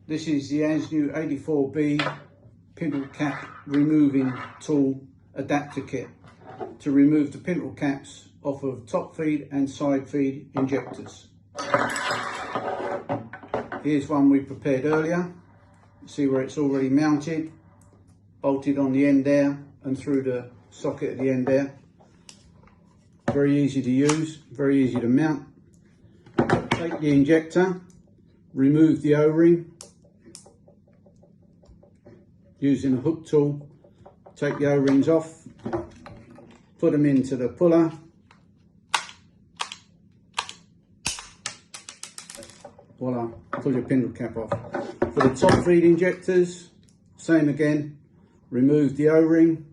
This is the ASNU 84B Pintle cap removing tool adapter kit to remove the pintle caps off of top feed and side feed injectors. Here's one we prepared earlier. See where it's already mounted, bolted on the end there and through the socket at the end there. Very easy to use, very easy to mount. Take the injector, remove the O-ring using a hook tool. Take the O-rings off, put them into the puller, voila, pull your pintle cap off. For the top feed injectors, same again, remove the O-ring.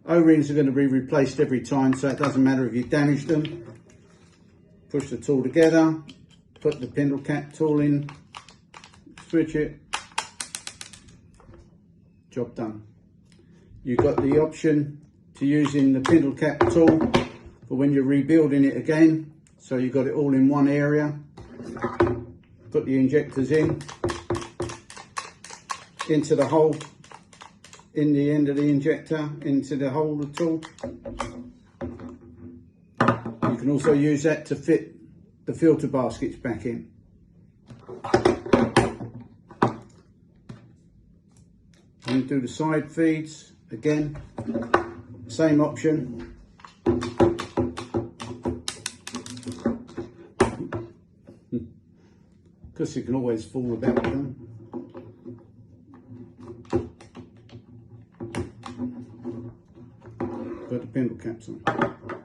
O-rings are going to be replaced every time, so it doesn't matter if you damage them. Push the tool together, put the pintle cap tool in, switch it, job done. You've got the option to using the pintle cap tool for when you're rebuilding it again, so you've got it all in one area. Put the injectors into the hole in the end of the injector, into the hole of the tool. You can also use that to fit the filter baskets back in. And do the side feeds again, same option. Because you can always fall about with them. Put the pintle caps on.